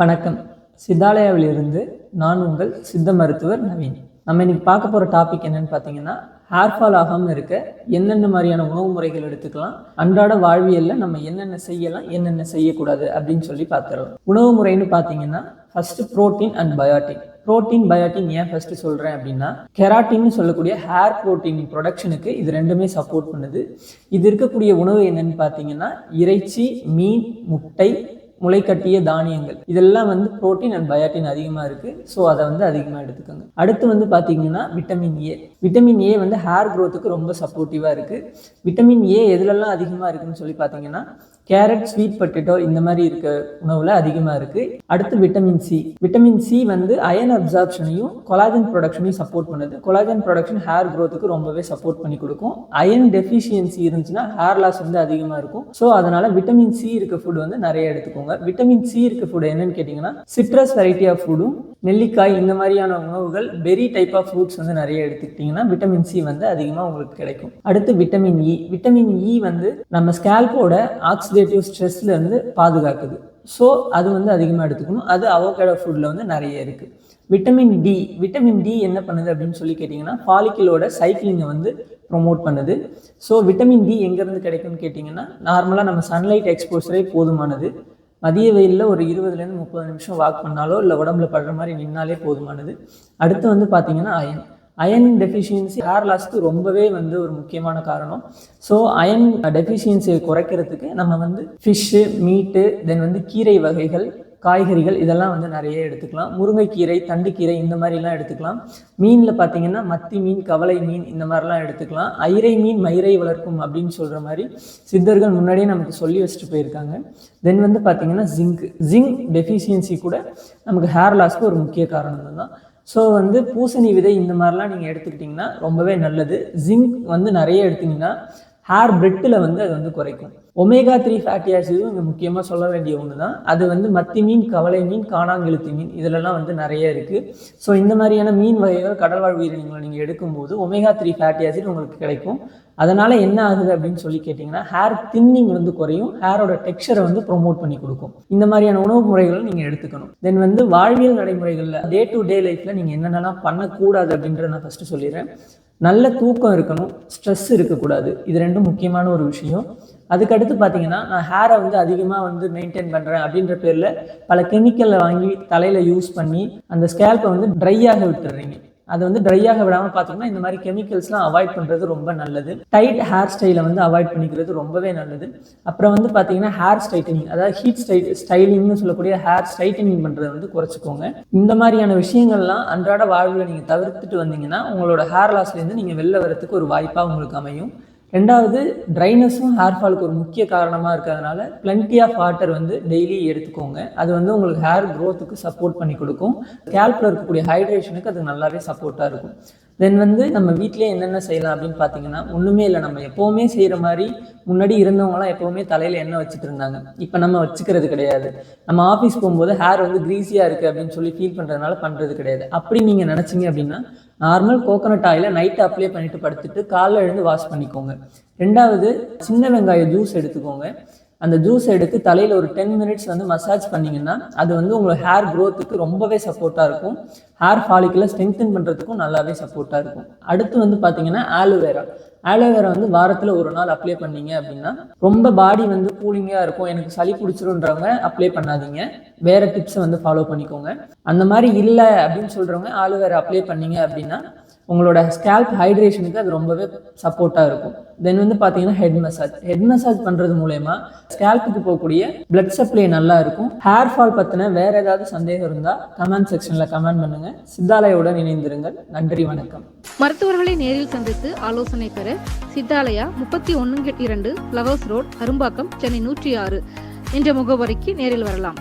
வணக்கம். சித்தாலயாவிலிருந்து நான் உங்கள் சித்த மருத்துவர் நவீன். நம்ம இன்னைக்கு பார்க்க போகிற டாபிக் என்னன்னு பார்த்தீங்கன்னா, ஹேர் ஃபால் ஆகாமல் இருக்க என்னென்ன மாதிரியான உணவு முறைகள் எடுத்துக்கலாம், அன்றாட வாழ்வியலில் நம்ம என்னென்ன செய்யலாம், என்னென்ன செய்யக்கூடாது அப்படின்னு சொல்லி பார்த்துடலாம். உணவு முறைன்னு பார்த்தீங்கன்னா, first protein and biotin. Biotin ஏன் ஃபர்ஸ்ட் சொல்கிறேன் அப்படின்னா, கெராட்டின்னு சொல்லக்கூடிய ஹேர் புரோட்டீன் ப்ரொடக்ஷனுக்கு இது ரெண்டுமே சப்போர்ட் பண்ணுது. இது இருக்கக்கூடிய உணவு என்னன்னு பார்த்தீங்கன்னா, இறைச்சி, மீன், முட்டை, முளைக்கட்டிய தானியங்கள், இதெல்லாம் புரோட்டீன் அண்ட் பயோட்டின் அதிகமாக இருக்குது. ஸோ அதை அதிகமாக எடுத்துக்கோங்க. அடுத்து பார்த்தீங்கன்னா விட்டமின் ஏ ஹேர் க்ரோத்துக்கு ரொம்ப சப்போர்ட்டிவாக இருக்குது. விட்டமின் ஏ எதுலெல்லாம் அதிகமாக இருக்குதுன்னு சொல்லி பார்த்தீங்கன்னா, கேரட், ஸ்வீட் பொட்டேட்டோ இந்த மாதிரி இருக்க உணவில் அதிகமாக இருக்குது. அடுத்து விட்டமின் சி அயன் அப்சார்ப்ஷனையும் கொலாஜன் ப்ரொடக்ஷனையும் சப்போர்ட் பண்ணுது. கொலாஜன் ப்ரொடக்ஷன் ஹேர் க்ரோத்துக்கு ரொம்பவே சப்போர்ட் பண்ணி கொடுக்கும். அயன் டெஃபிஷியன்சி இருந்துச்சுன்னா ஹேர் லாஸ் அதிகமாக இருக்கும். ஸோ அதனால் விட்டமின் சி இருக்க ஃபுட் நிறைய எடுத்துக்கோங்க. விட்டமின் சி இருக்க ஃபுட் என்னன்னு கேட்டிங்கன்னா, சிட்ரஸ் வெரைட்டி ஆஃப் ஃபுட்டும், நெல்லிக்காய் இந்த மாதிரியான உணவுகள், பெரி டைப் ஆஃப் ஃப்ரூட்ஸ் நிறைய எடுத்துக்கிட்டிங்கன்னா விட்டமின் சி அதிகமாக உங்களுக்கு கிடைக்கும். அடுத்து விட்டமின் இ நம்ம ஸ்கேல்போட ஆக்சிடேட்டிவ் ஸ்ட்ரெஸ்ல இருந்து பாதுகாக்குது. ஸோ அது அதிகமாக எடுத்துக்கணும். அது அவகேடோ ஃபுட்டில் நிறைய இருக்குது. விட்டமின் டி என்ன பண்ணுது அப்படின்னு சொல்லி கேட்டிங்கன்னா, ஃபாலிக்கிளோட சைக்கிளிங்கை ப்ரொமோட் பண்ணுது. ஸோ விட்டமின் டி எங்கேருந்து கிடைக்கும்னு கேட்டிங்கன்னா, நார்மலாக நம்ம சன்லைட் எக்ஸ்போசரே போதுமானது. மதிய வெயிலில் ஒரு 20லேருந்து 30 நிமிஷம் வாக் பண்ணாலோ இல்லை உடம்புல படுற மாதிரி நின்னாலே போதுமானது. அடுத்து பார்த்தீங்கன்னா அயன் டெஃபிஷியன்சி ஹேர் லாஸ்க்கு ரொம்பவே ஒரு முக்கியமான காரணம். ஸோ அயன் டெஃபிஷியன்சியை குறைக்கிறதுக்கு நம்ம ஃபிஷ்ஷு, மீட்டு, தென் கீரை வகைகள், காய்கறிகள் இதெல்லாம் நிறைய எடுத்துக்கலாம். முருங்கைக்கீரை, தண்டுக்கீரை இந்த மாதிரிலாம் எடுத்துக்கலாம். மீனில் பார்த்தீங்கன்னா மத்தி மீன், கவலை மீன் இந்த மாதிரிலாம் எடுத்துக்கலாம். ஐரை மீன் மயிரை வளர்க்கும் அப்படின்னு சொல்கிற மாதிரி சித்தர்கள் முன்னாடியே நமக்கு சொல்லி வச்சுட்டு போயிருக்காங்க. தென் பார்த்தீங்கன்னா ஜிங்க் டெஃபிஷியன்சி கூட நமக்கு ஹேர் லாஸ்க்கு ஒரு முக்கிய காரணம் தான். ஸோ பூசணி விதை இந்த மாதிரிலாம் நீங்கள் எடுத்துக்கிட்டிங்கன்னா ரொம்பவே நல்லது. ஜிங்க் நிறைய எடுத்திங்கன்னா ஹேர் பிரெட்டில் அது குறைக்கும். ஒமேகா 3 ஃபேட்டி ஆசிடும் இங்கே முக்கியமாக சொல்ல வேண்டிய ஒன்று தான். அது மத்தி மீன், கவலை மீன், காணாங்கெழுத்தி மீன் இதிலெல்லாம் நிறைய இருக்குது. ஸோ இந்த மாதிரியான மீன் வகைகள், கடல்வாழ் உயிரினங்களை நீங்கள் எடுக்கும்போது ஒமேகா 3 ஃபேட்டி ஆசிட் உங்களுக்கு கிடைக்கும். அதனால் என்ன ஆகுது அப்படின்னு சொல்லி கேட்டிங்கன்னா, ஹேர் தின்னிங் குறையும், ஹேரோட டெக்ஸ்சரை ப்ரொமோட் பண்ணி கொடுக்கும். இந்த மாதிரியான உணவு முறைகளை நீங்கள் எடுத்துக்கணும். தென் வாழ்வியல் நடைமுறைகளில் டே டு டே லைஃப்பில் நீங்கள் என்னென்னலாம் பண்ணக்கூடாது அப்படின்றத நான் ஃபஸ்ட்டு சொல்லிடுறேன். நல்ல தூக்கம் இருக்கணும், ஸ்ட்ரெஸ் இருக்கக்கூடாது. இது ரெண்டும் முக்கியமான ஒரு விஷயம். அதுக்கடுத்து பார்த்தீங்கன்னா, நான் ஹேரை அதிகமாக மெயின்டைன் பண்ணுறேன் அப்படின்ற பேரில் பல கெமிக்கலை வாங்கி தலையில் யூஸ் பண்ணி அந்த ஸ்கேல்பை ட்ரையாக விட்டுடுறீங்க. அதை ட்ரையாக விடாமல் பார்த்தீங்கன்னா இந்த மாதிரி கெமிக்கல்ஸ்லாம் அவாய்ட் பண்ணுறது ரொம்ப நல்லது. டைட் ஹேர் ஸ்டைலை அவாய்ட் பண்ணிக்கிறது ரொம்பவே நல்லது. அப்புறம் பார்த்தீங்கன்னா ஹேர் ஸ்ட்ரைட்டனிங், அதாவது ஹீட் ஸ்டைலிங்னு சொல்லக்கூடிய ஹேர் ஸ்ட்ரைட்டனிங் பண்ணுறது குறைச்சிக்கோங்க. இந்த மாதிரியான விஷயங்கள்லாம் அன்றாட வாழ்வில் நீங்கள் தவிர்த்துட்டு வந்தீங்கன்னா உங்களோட ஹேர் லாஸ்லேருந்து நீங்கள் வெளில வரத்துக்கு ஒரு வாய்ப்பாக உங்களுக்கு அமையும். ரெண்டாவது, ட்ரைனஸும் ஹேர் ஃபாலுக்கு ஒரு முக்கிய காரணமாக இருக்கிறதுனால பிளென்டி ஆஃப் வாட்டர் டெய்லி எடுத்துக்கோங்க. அது உங்களுக்கு ஹேர் க்ரோத்துக்கு சப்போர்ட் பண்ணி கொடுக்கும். ஸ்கேல்பில் இருக்கக்கூடிய ஹைட்ரேஷனுக்கு அது நல்லாவே சப்போர்ட்டாக இருக்கும். தென் நம்ம வீட்டிலே என்னென்ன செய்யலாம் அப்படின்னு பார்த்தீங்கன்னா, ஒன்றுமே இல்லை. நம்ம எப்போவுமே செய்கிற மாதிரி முன்னாடி இருந்தவங்களாம் எப்போவுமே தலையில் எண்ணெய் வச்சுட்டு இருந்தாங்க. இப்போ நம்ம வச்சுக்கிறது கிடையாது. நம்ம ஆஃபீஸ் போகும்போது ஹேர் க்ரீஸியாக இருக்குது அப்படின்னு சொல்லி ஃபீல் பண்ணுறதுனால பண்ணுறது கிடையாது. அப்படி நீங்கள் நினச்சிங்க அப்படின்னா, நார்மல் கோகோனட் ஆயிலை நைட்டு அப்ளை பண்ணிவிட்டு படுத்துட்டு காலைல எழுந்து வாஷ் பண்ணிக்கோங்க. ரெண்டாவது, சின்ன வெங்காய ஜூஸ் எடுத்துக்கோங்க. அந்த ஜூஸ் எடுத்து தலையில் ஒரு 10 மினிட்ஸ் மசாஜ் பண்ணிங்கன்னா அது உங்களோட ஹேர் க்ரோத்துக்கு ரொம்பவே சப்போர்ட்டாக இருக்கும். ஹேர் ஃபாலிக்கில் ஸ்ட்ரென்தன் பண்ணுறதுக்கும் நல்லாவே சப்போர்ட்டாக இருக்கும். அடுத்து பார்த்தீங்கன்னா ஆலோவேரா வாரத்தில் ஒரு நாள் அப்ளை பண்ணீங்க அப்படின்னா ரொம்ப பாடி கூலிங்காக இருக்கும். எனக்கு சளி பிடிச்சிருன்றவங்க அப்ளை பண்ணாதீங்க, வேறு டிப்ஸை ஃபாலோ பண்ணிக்கோங்க. அந்த மாதிரி இல்லை அப்படின்னு சொல்கிறவங்க ஆலோவேரா அப்ளை பண்ணீங்க அப்படின்னா உங்களோட ஸ்கேல்ப் ஹைட்ரேஷனுக்கு அது ரொம்பவே சப்போர்ட்டாக இருக்கும். தென் பார்த்தீங்கன்னா ஹெட் மசாஜ் பண்ணுறது மூலயமா ஸ்கேல்ப்புக்கு போகக்கூடிய பிளட் சப்ளை நல்லா இருக்கும். ஹேர் ஃபால் பற்றின வேறு ஏதாவது சந்தேகம் இருந்தால் கமெண்ட் செக்ஷனில் கமெண்ட் பண்ணுங்கள். சித்தாலயாவுடன் இணைந்திருங்கள். நன்றி, வணக்கம். மருத்துவர்களை நேரில் சந்தித்து ஆலோசனை பெற சித்தாலயா 31-2 ஃப்ளவர்ஸ் ரோட், அரும்பாக்கம், சென்னை 106 என்ற முகவரிக்கு நேரில் வரலாம்.